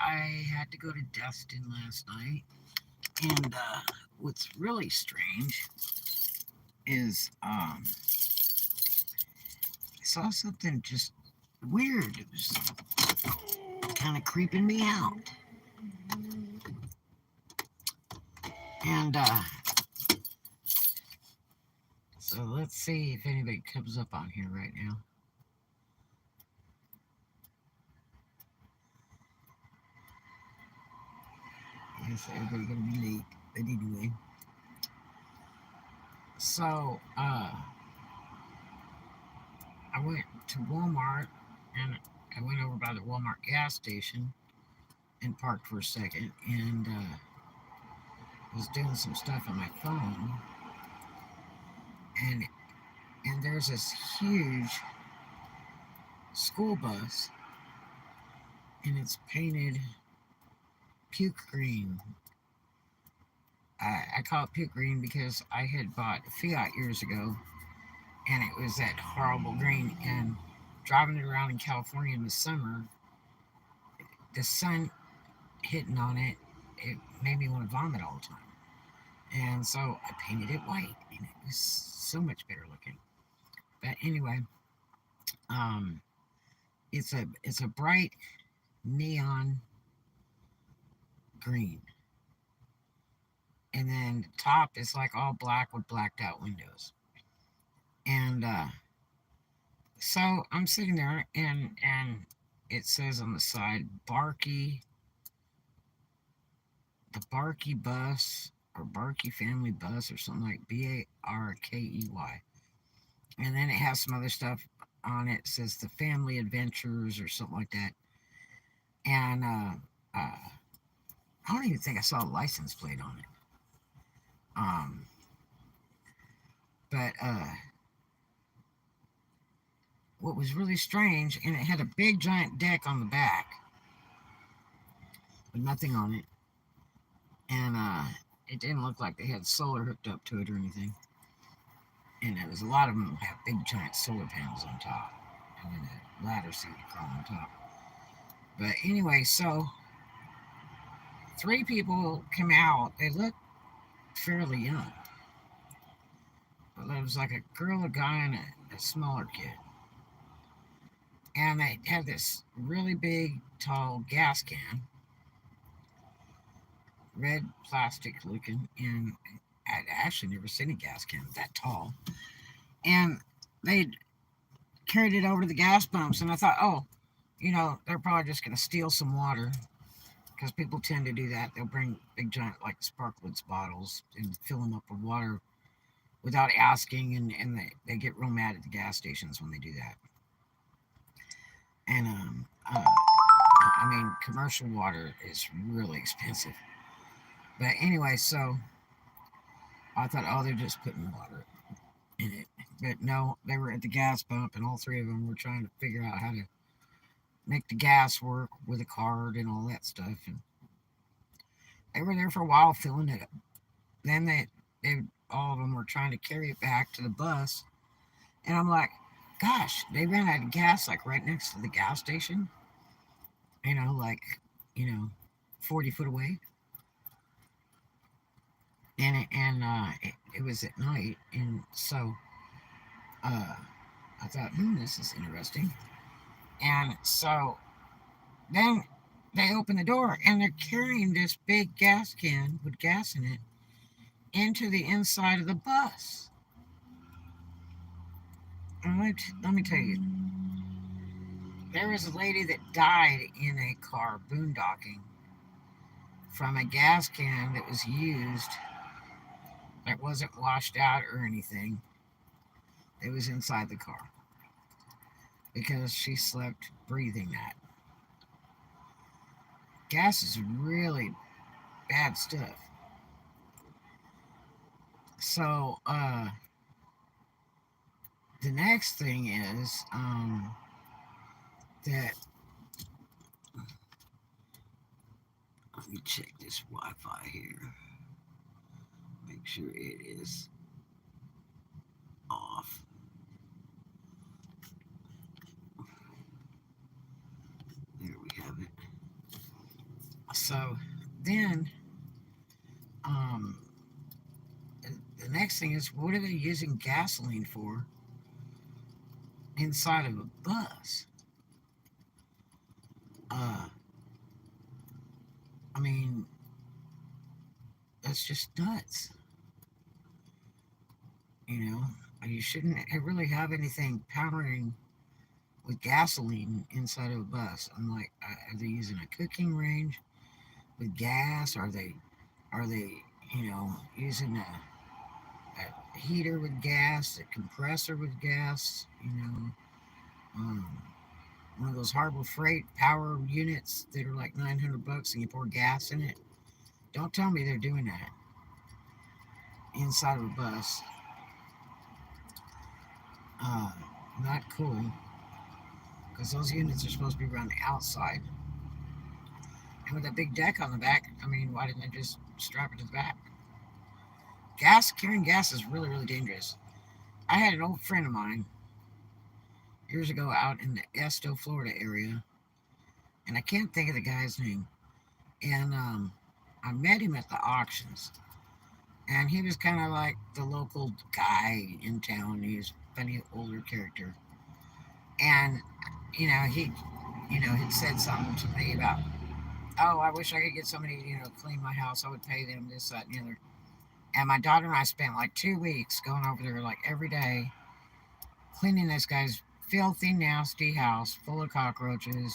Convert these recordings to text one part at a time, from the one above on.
I had to go to Destin last night, and what's really strange is I saw something just weird. It was kind of creeping me out, and so let's see if anybody comes up on here right now. Yes, everybody gonna be late, but anyway. So I went to Walmart and I went over by the Walmart gas station and parked for a second and was doing some stuff on my phone and there's this huge school bus and it's painted puke green. I call it puke green because I had bought a Fiat years ago and it was that horrible green, and driving it around in California in the summer, the sun hitting on it, it made me want to vomit all the time. And so I painted it white, and it was so much better looking. But anyway, um, it's a bright neon green, and then the top is like all black with blacked out windows. And so I'm sitting there, and it says on the side, the Barkey bus or Barkey family bus or something, like Barkey. And then it has some other stuff on it. It says the family adventures or something like that. And I don't even think I saw a license plate on it. Um, but what was really strange, and it had a big giant deck on the back with nothing on it, and it didn't look like they had solar hooked up to it or anything. And there was a lot of them have big giant solar panels on top, and then a ladder seat to climb on top. But anyway, so three people came out. They looked fairly young, but there was like a girl, a guy, and a smaller kid. And they had this really big, tall gas can, red plastic looking, and I'd actually never seen a gas can that tall. And they carried it over to the gas pumps, and I thought, oh, they're probably just going to steal some water because people tend to do that. They'll bring big, giant, like Sparklets bottles and fill them up with water without asking, and they get real mad at the gas stations when they do that. And I mean, commercial water is really expensive. But anyway, so I thought, oh, they're just putting water in it. But no, they were at the gas pump, and all three of them were trying to figure out how to make the gas work with a card and all that stuff. And they were there for a while filling it up. Then they all of them were trying to carry it back to the bus, and I'm like, gosh, they ran out of gas like right next to the gas station. Like, you know, 40 foot away. And it was at night, and so uh, I thought, this is interesting. And so then they open the door, and they're carrying this big gas can with gas in it into the inside of the bus. And let me tell you, there was a lady that died in a car boondocking from a gas can that was used, that wasn't washed out or anything. It was inside the car because she slept breathing that. Gas is really bad stuff. So the next thing is that, let me check this Wi-Fi here. Make sure it is off. There we have it. So then, um, the next thing is, what are they using gasoline for inside of a bus? Uh, I mean, that's just nuts. You know, you shouldn't really have anything powering with gasoline inside of a bus. I'm like, are they using a cooking range with gas? Are they using a heater with gas, a compressor with gas? Um, one of those Harbor Freight power units that are like $900 and you pour gas in it. Don't tell me they're doing that inside of a bus. Uh, Not cool, because those units are supposed to be run outside. And with a big deck on the back, I mean, why didn't they just strap it to the back? Carrying gas is really, really dangerous. I had an old friend of mine years ago out in the Esto, Florida area, and I can't think of the guy's name. And I met him at the auctions, and he was kind of like the local guy in town. He was a funny older character, and he'd said something to me about, oh, I wish I could get somebody to clean my house. I would pay them this, that, and the other. And my daughter and I spent like 2 weeks going over there like every day, cleaning this guy's filthy, nasty house full of cockroaches.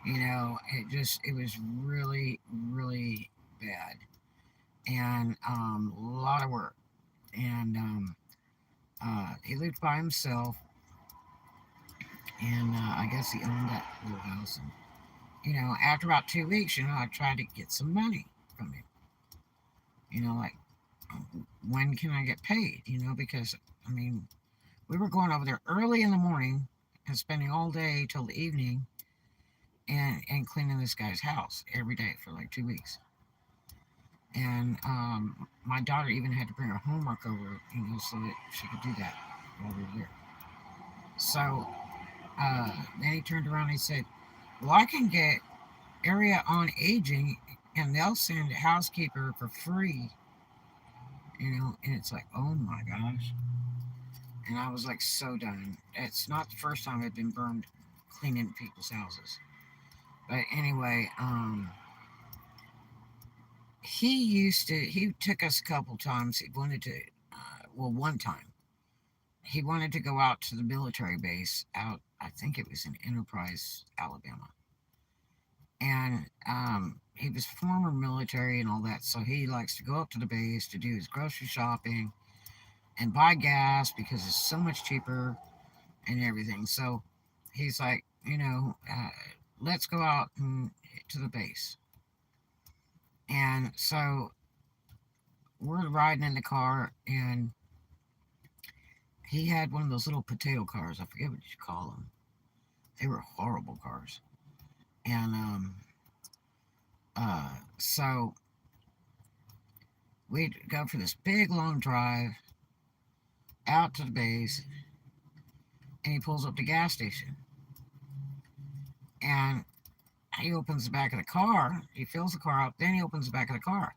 It was really, really bad, and a lot of work. And he lived by himself, and I guess he owned that little house. And after about 2 weeks, I tried to get some money from him. Like, when can I get paid? Because I mean, we were going over there early in the morning and spending all day till the evening and cleaning this guy's house every day for like 2 weeks. And my daughter even had to bring her homework over, so that she could do that while we were there. So then he turned around and he said, well, I can get area on aging and they'll send a housekeeper for free. And it's like, oh my gosh. And I was like, so done. It's not the first time I've been burned cleaning people's houses. But anyway, he took us a couple times. He wanted to, one time, he wanted to go out to the military base out, I think it was in Enterprise, Alabama. And he was former military and all that, so he likes to go up to the base to do his grocery shopping and buy gas because it's so much cheaper and everything. So he's like, let's go out to the base. And so we're riding in the car, and he had one of those little potato cars. I forget what you call them. They were horrible cars. And so we'd go for this big long drive out to the base, and he pulls up the gas station. And he opens the back of the car. He fills the car up. Then he opens the back of the car.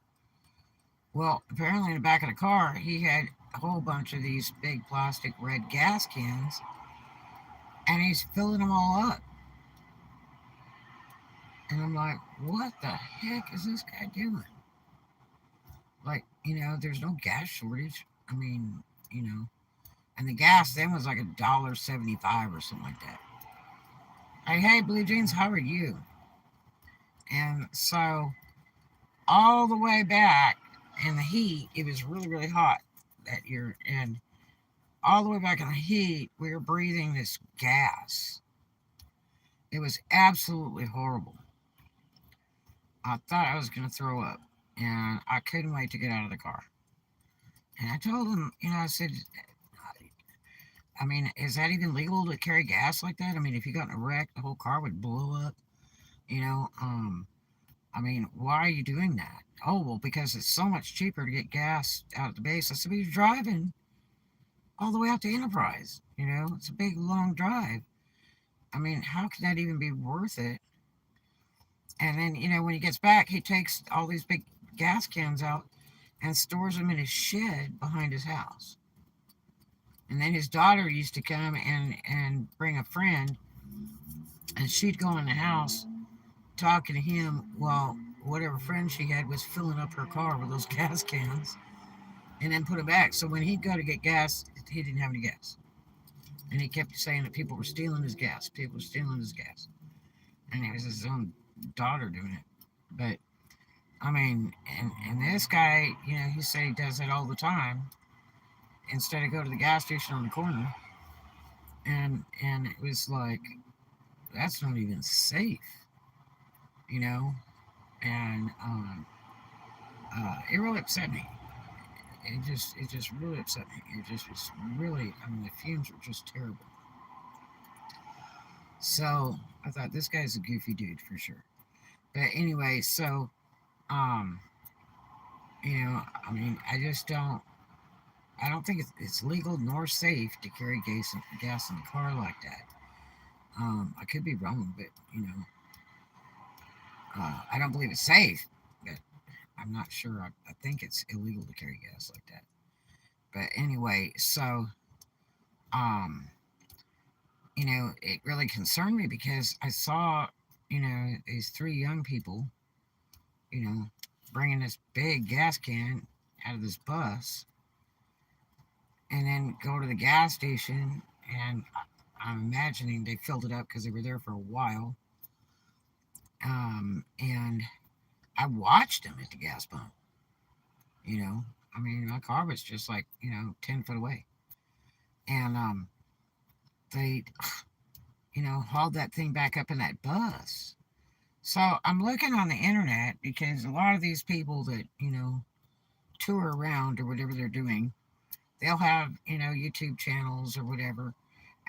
Well, apparently in the back of the car, he had a whole bunch of these big plastic red gas cans, and he's filling them all up. And I'm like, what the heck is this guy doing? Like, there's no gas shortage. I mean, and the gas then was like $1.75 or something like that. Hey, Blue Jeans, how are you? And so all the way back in the heat, it was really, really hot that year. And all the way back in the heat, we were breathing this gas. It was absolutely horrible. I thought I was going to throw up. And I couldn't wait to get out of the car. And I told him, I said, I mean, is that even legal to carry gas like that? I mean, if you got in a wreck, the whole car would blow up. You know, I mean, why are you doing that? Oh, well, because it's so much cheaper to get gas out at the base. I said, but you're driving all the way out to Enterprise. It's a big, long drive. I mean, how can that even be worth it? And then, when he gets back, he takes all these big gas cans out and stores them in his shed behind his house. And then his daughter used to come and bring a friend, and she'd go in the house talking to him while whatever friend she had was filling up her car with those gas cans and then put them back. So when he'd go to get gas, he didn't have any gas. And he kept saying that people were stealing his gas. People were stealing his gas. And it was his own daughter doing it. But, I mean, and this guy, he said he does it all the time. Instead of go to the gas station on the corner. And it was like, that's not even safe, you know? And it really upset me. It just really upset me. It just was really, I mean, the fumes were just terrible. So I thought this guy's a goofy dude for sure. But anyway, so um, I mean, I don't think it's legal nor safe to carry gas in the car like that. I could be wrong, but I don't believe it's safe. But I'm not sure. I think it's illegal to carry gas like that. But anyway, so um, it really concerned me because I saw, these three young people, you know, bringing this big gas can out of this bus and then go to the gas station. And I'm imagining they filled it up because they were there for a while. And I watched them at the gas pump. I mean, my car was just like 10 foot away, and they hauled that thing back up in that bus. So I'm looking on the internet because a lot of these people that tour around or whatever they're doing, they'll have YouTube channels or whatever,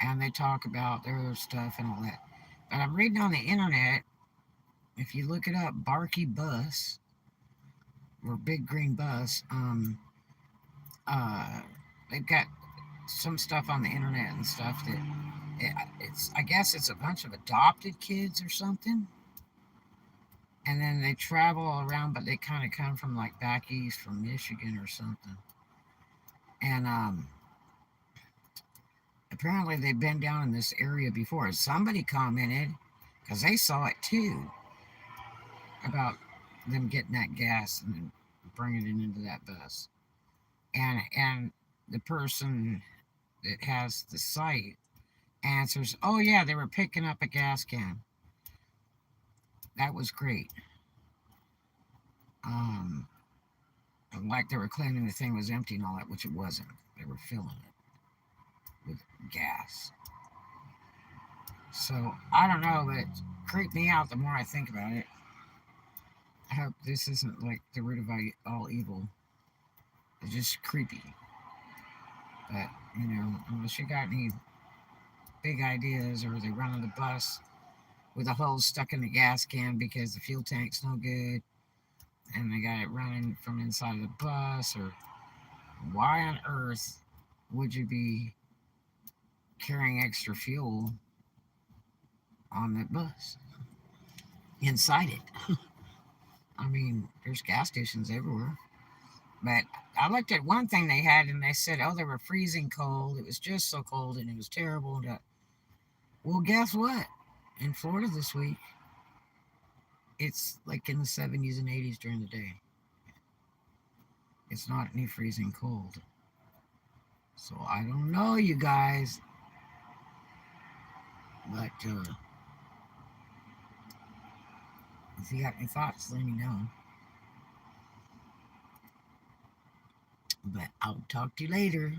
and they talk about their stuff and all that. But I'm reading on the internet. If you look it up, Barky Bus or Big Green Bus, uh, they've got some stuff on the internet and stuff that it's I guess it's a bunch of adopted kids or something, and then they travel all around, but they kind of come from like back east from Michigan or something, and apparently they've been down in this area before. Somebody commented because they saw it too about them getting that gas and then bringing it into that bus, and the person that has the site answers, "Oh yeah, they were picking up a gas can." That was great. Um, like they were claiming the thing was empty and all that, which it wasn't. They were filling it with gas. So I don't know, but it creeped me out the more I think about it. I hope this isn't like the root of all evil. It's just creepy. But unless you got any big ideas, or they run on the bus with a hole stuck in the gas can because the fuel tank's no good, and they got it running from inside of the bus, or why on earth would you be carrying extra fuel on that bus inside it? I mean, there's gas stations everywhere. But I looked at one thing they had, and they said, "Oh, they were freezing cold. It was just so cold, and it was terrible." Well, guess what? In Florida this week, it's like in the 70s and 80s during the day. It's not any freezing cold. So I don't know, you guys. But if you got any thoughts, let me know. But I'll talk to you later.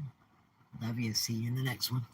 Love you. See you in the next one.